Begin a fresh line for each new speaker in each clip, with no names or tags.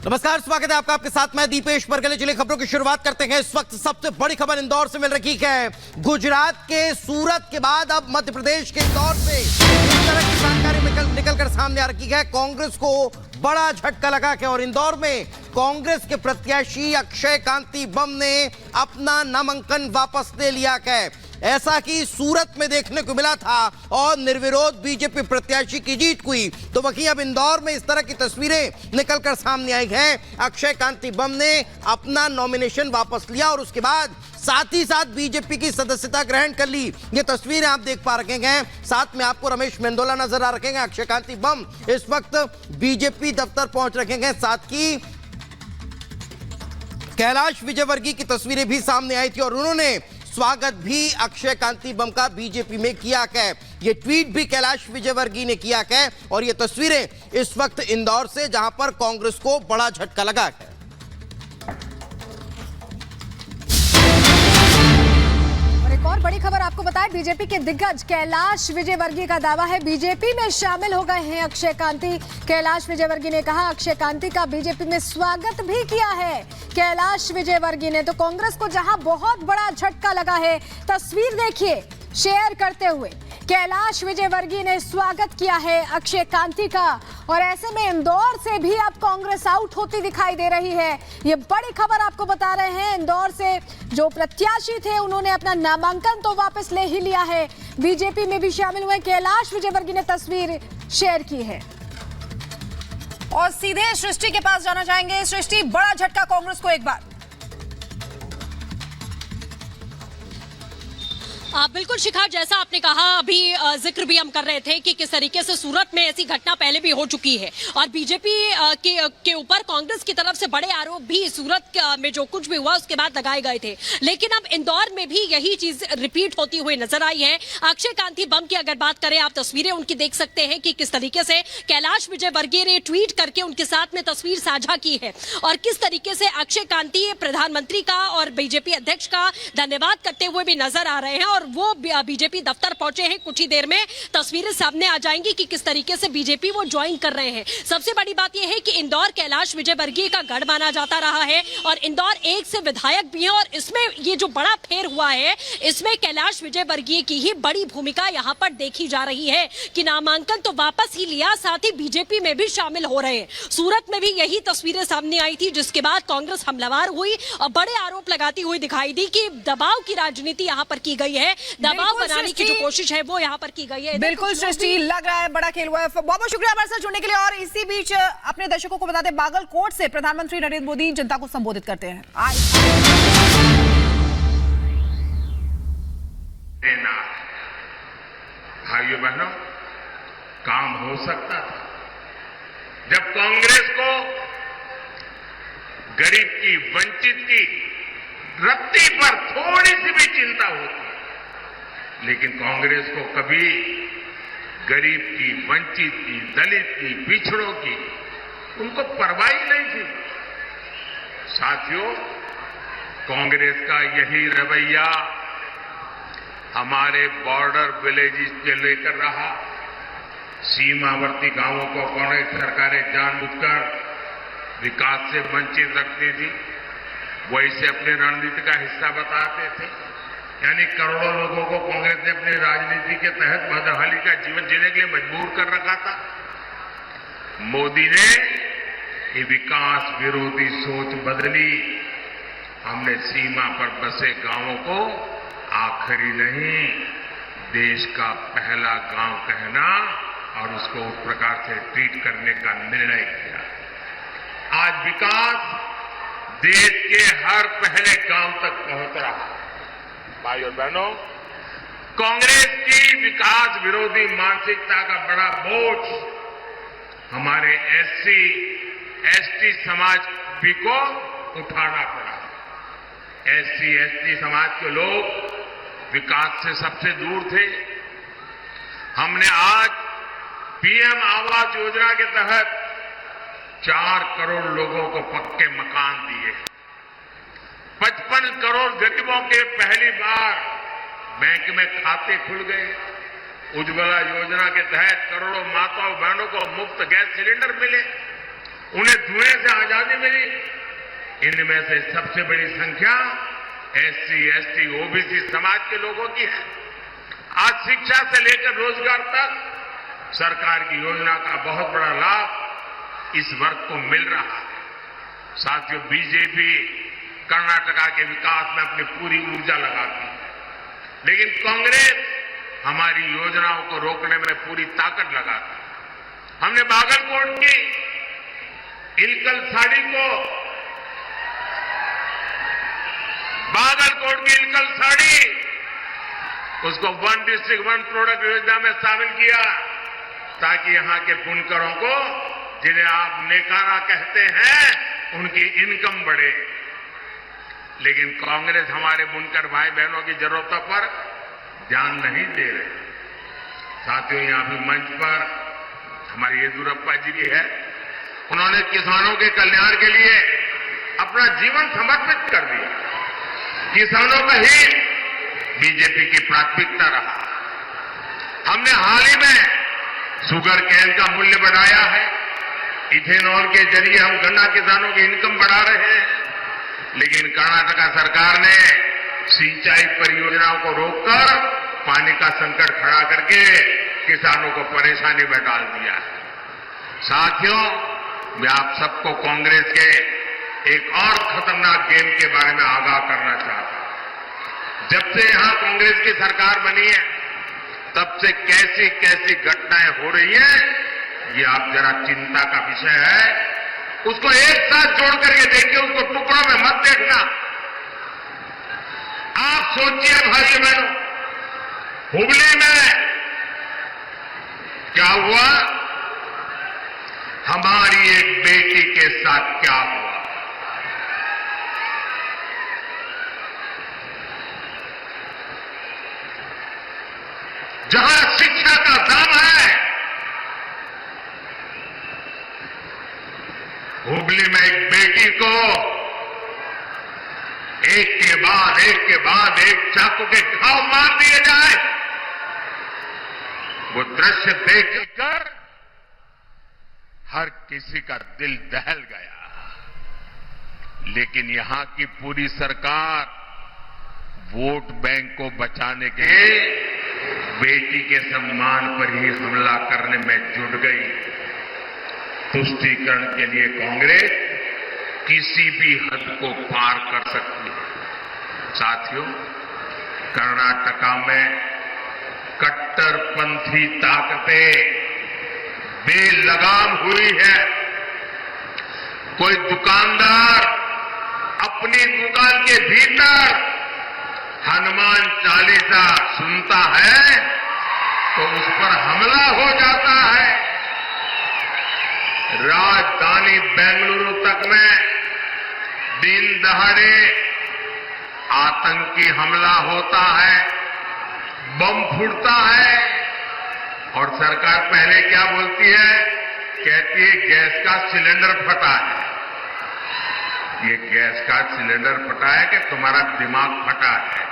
नमस्कार, स्वागत है आपका। आपके साथ मैं दीपेश परगले। चलिए खबरों की शुरुआत करते हैं। इस वक्त सबसे बड़ी खबर इंदौर से मिल रही है। गुजरात के सूरत के बाद अब मध्य प्रदेश के इंदौर से इस तरह की जानकारी निकल कर सामने आ रही है। कांग्रेस को बड़ा झटका लगा है और इंदौर में कांग्रेस के प्रत्याशी अक्षय कांति बम ने अपना नामांकन वापस ले लिया है। ऐसा कि सूरत में देखने को मिला था और निर्विरोध बीजेपी प्रत्याशी की जीत हुई, तो वहीं अब इंदौर में इस तरह की तस्वीरें निकलकर सामने आई हैं। अक्षय कांति बम ने अपना नॉमिनेशन वापस लिया और उसके बाद साथ ही साथ बीजेपी की सदस्यता ग्रहण कर ली। ये तस्वीरें आप देख पा रहे हैं। साथ में आपको रमेश मेंदोला नजर आ रहे हैं। अक्षय कांति बम इस वक्त बीजेपी दफ्तर पहुंच रहे हैं। साथ ही कैलाश विजयवर्गीय की तस्वीरें भी सामने आई थी और उन्होंने स्वागत भी अक्षय कांति बम का बीजेपी में किया है। ये ट्वीट भी कैलाश विजयवर्गीय ने किया है और ये तस्वीरें इस वक्त इंदौर से, जहां पर कांग्रेस को बड़ा झटका लगा है।
एक और बड़ी खबर आपको बताएं, बीजेपी के दिग्गज कैलाश विजयवर्गीय का दावा है बीजेपी में शामिल हो गए हैं अक्षय कांति। कैलाश विजयवर्गीय ने कहा अक्षय कांति का बीजेपी में स्वागत भी किया है। कैलाश विजयवर्गीय ने तो कांग्रेस को जहां बहुत बड़ा झटका लगा है, तस्वीर देखिए शेयर करते हुए कैलाश विजयवर्गीय ने स्वागत किया है अक्षय कांति का। और ऐसे में इंदौर से भी अब कांग्रेस आउट होती दिखाई दे रही है। ये बड़ी खबर आपको बता रहे हैं। इंदौर से जो प्रत्याशी थे उन्होंने अपना नामांकन तो वापस ले ही लिया है, बीजेपी में भी शामिल हुए। कैलाश विजयवर्गीय ने तस्वीर शेयर की है
और सीधे सृष्टि के पास जाना चाहेंगे। सृष्टि, बड़ा झटका कांग्रेस को एक बार।
बिल्कुल शिखा, जैसा आपने कहा, अभी जिक्र भी हम कर रहे थे कि किस तरीके से सूरत में ऐसी घटना पहले भी हो चुकी है और बीजेपी के ऊपर कांग्रेस की तरफ से बड़े आरोप भी सूरत में जो कुछ भी हुआ उसके बाद लगाए गए थे। लेकिन अब इंदौर में भी यही चीज रिपीट होती हुई नजर आई है। अक्षय कांति बम की अगर बात करें, आप तस्वीरें उनकी देख सकते हैं कि किस तरीके से कैलाश विजयवर्गीय ने ट्वीट करके उनके साथ में तस्वीर साझा की है और किस तरीके से अक्षय कांति प्रधानमंत्री का और बीजेपी अध्यक्ष का धन्यवाद करते हुए भी नजर आ रहे हैं और वो बीजेपी दफ्तर पहुंचे हैं। कुछ ही देर में तस्वीरें सामने आ जाएंगी कि किस तरीके से बीजेपी वो ज्वाइन कर रहे हैं। सबसे बड़ी बात यह है कि इंदौर कैलाश विजयवर्गीय का गढ़ माना जाता रहा है और इंदौर एक से विधायक भी है और इसमें ये जो बड़ा फेर हुआ है, इसमें कैलाश विजयवर्गीय की ही बड़ी भूमिका यहाँ पर देखी जा रही है कि नामांकन तो वापस ही लिया, साथ ही बीजेपी में भी शामिल हो रहे हैं। सूरत में भी यही तस्वीरें सामने आई थी, जिसके बाद कांग्रेस हमलावर हुई और बड़े आरोप लगाती हुई दिखाई दी कि दबाव की राजनीति यहाँ पर की गई है, दबाव बनाने की जो कोशिश है वो यहाँ पर की गई है।
बिल्कुल सृष्टि, लग रहा है बड़ा खेल हुआ है। बहुत बहुत शुक्रिया हमारे साथ जुड़ने के लिए। और इसी बीच अपने दर्शकों को बता दें, बागलकोट से प्रधानमंत्री नरेंद्र मोदी जनता को संबोधित करते हैं।
भाइयों बहनों, काम हो सकता था जब कांग्रेस को गरीब की, वंचित की रत्ती पर थोड़ी सी भी चिंता होती, लेकिन कांग्रेस को कभी गरीब की, वंचित की, दलित की, पिछड़ों की उनको परवाह ही नहीं थी। साथियों, कांग्रेस का यही रवैया हमारे बॉर्डर विलेजेस के लेकर रहा। सीमावर्ती गांवों को कांग्रेस सरकारें जानबूझकर विकास से वंचित रखती थी, वो इसे अपनी रणनीति का हिस्सा बताते थे। यानी करोड़ों लोगों को कांग्रेस ने अपनी राजनीति के तहत बदहाली का जीवन जीने के लिए मजबूर कर रखा था। मोदी ने ये विकास विरोधी सोच बदली। हमने सीमा पर बसे गांवों को आखिरी नहीं, देश का पहला गांव कहना और उसको उस प्रकार से ट्रीट करने का निर्णय किया। आज विकास देश के हर पहले गांव तक पहुंच रहा है। भाइयों और बहनों, कांग्रेस की विकास विरोधी मानसिकता का बड़ा बोझ हमारे एससी, एसटी समाज भी को उठाना पड़ा। एससी, एसटी समाज के लोग विकास से सबसे दूर थे। हमने आज पीएम आवास योजना के तहत 4 करोड़ लोगों को पक्के मकान दिए। 55 करोड़ गरीबों के पहली बार बैंक में खाते खुल गए। उज्ज्वला योजना के तहत करोड़ों माताओं बहनों को मुफ्त गैस सिलेंडर मिले। उन्हें धुएं से आजादी मिली। इनमें से सबसे बड़ी संख्या SC, ST, OBC समाज के लोगों की है। आज शिक्षा से लेकर रोजगार तक सरकार की योजना का बहुत बड़ा लाभ इस वर्ग को मिल रहा है। साथियों, बीजेपी कर्नाटका के विकास में अपनी पूरी ऊर्जा लगाती है, लेकिन कांग्रेस हमारी योजनाओं को रोकने में पूरी ताकत लगाती है। हमने बागलकोट की इलकल साड़ी उसको वन डिस्ट्रिक्ट वन प्रोडक्ट योजना में शामिल किया, ताकि यहां के बुनकरों को, जिन्हें आप नेकारा कहते हैं, उनकी इनकम बढ़े। लेकिन कांग्रेस हमारे बुनकर भाई बहनों की जरूरतों पर ध्यान नहीं दे रहे। साथियों, यहां भी मंच पर हमारे येदियुरप्पा जी भी है। उन्होंने किसानों के कल्याण के लिए अपना जीवन समर्पित कर दिया। किसानों का हित बीजेपी की प्राथमिकता रहा। हमने हाल ही में शुगर केन का मूल्य बढ़ाया है। इथेनॉल के जरिए हम गन्ना किसानों की इनकम बढ़ा रहे हैं। लेकिन कर्नाटका सरकार ने सिंचाई परियोजनाओं को रोककर पानी का संकट खड़ा करके किसानों को परेशानी में डाल दिया है। साथियों, मैं आप सबको कांग्रेस के एक और खतरनाक गेम के बारे में आगाह करना चाहता हूं। जब से यहां कांग्रेस की सरकार बनी है, तब से कैसी कैसी घटनाएं हो रही हैं, ये आप जरा चिंता का विषय है। उसको एक साथ जोड़ करके देखिए, उसको टुकड़ों में मत देखना। आप सोचिए भाइयों बहनों, हुबली में क्या हुआ, हमारी एक बेटी के साथ क्या हुआ। जहां शिक्षा का दाम है, हुबली में एक बेटी को एक के बाद एक चाकू के घाव मार दिए जाए, वो दृश्य देखकर हर किसी का दिल दहल गया। लेकिन यहां की पूरी सरकार वोट बैंक को बचाने के बेटी के सम्मान पर ही हमला करने में जुट गई। तुष्टीकरण के लिए कांग्रेस किसी भी हद को पार कर सकती है। साथियों, कर्नाटका में कट्टरपंथी ताकतें बेलगाम हुई है। कोई दुकानदार अपनी दुकान के भीतर हनुमान चालीसा सुनता है तो उस पर हमला हो जाता है। राजधानी बेंगलुरु तक में दिन दहाड़े आतंकी हमला होता है, बम फूटता है, और सरकार पहले क्या बोलती है, कहती है गैस का सिलेंडर फटा है। ये गैस का सिलेंडर फटा है कि तुम्हारा दिमाग फटा है।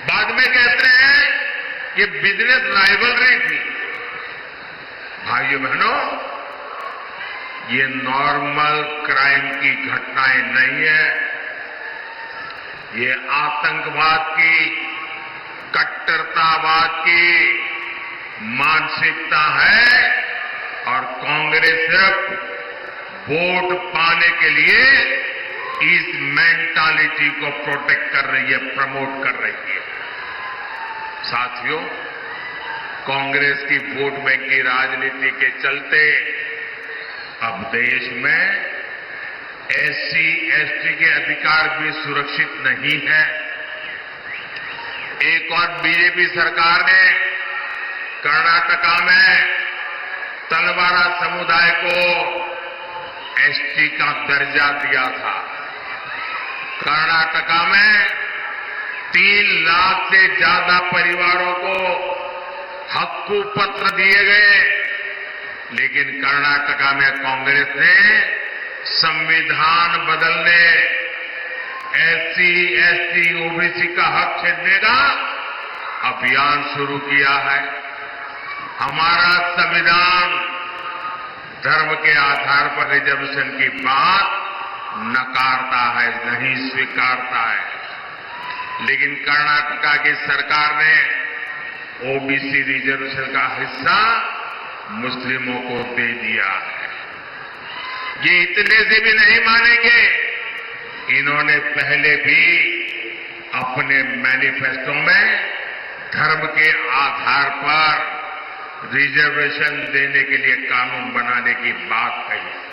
बाद में कहते हैं ये बिजनेस राइवलरी थी। भाइयों बहनों, ये नॉर्मल क्राइम की घटनाएं नहीं है, ये आतंकवाद की, कट्टरतावाद की मानसिकता है। और कांग्रेस सिर्फ वोट पाने के लिए इस मेंटालिटी को प्रोटेक्ट कर रही है, प्रमोट कर रही है। साथियों, कांग्रेस की वोट बैंक की राजनीति के चलते अब देश में SC, ST के अधिकार भी सुरक्षित नहीं है। एक और बीजेपी सरकार ने कर्नाटका में तलवारा समुदाय को ST का दर्जा दिया था। कर्नाटका में 3 लाख से ज्यादा परिवारों को हक्कू पत्र दिए गए, लेकिन कर्नाटका में कांग्रेस ने संविधान बदलने, SC, ST, OBC का हक छीनने का अभियान शुरू किया है। हमारा संविधान धर्म के आधार पर रिजर्वेशन की बात नकारता है, नहीं स्वीकारता है। लेकिन कर्नाटका की सरकार ने ओबीसी रिजर्वेशन का हिस्सा मुस्लिमों को दे दिया है। ये इतने से भी नहीं मानेंगे, इन्होंने पहले भी अपने मैनिफेस्टो में धर्म के आधार पर रिजर्वेशन देने के लिए कानून बनाने की बात कही।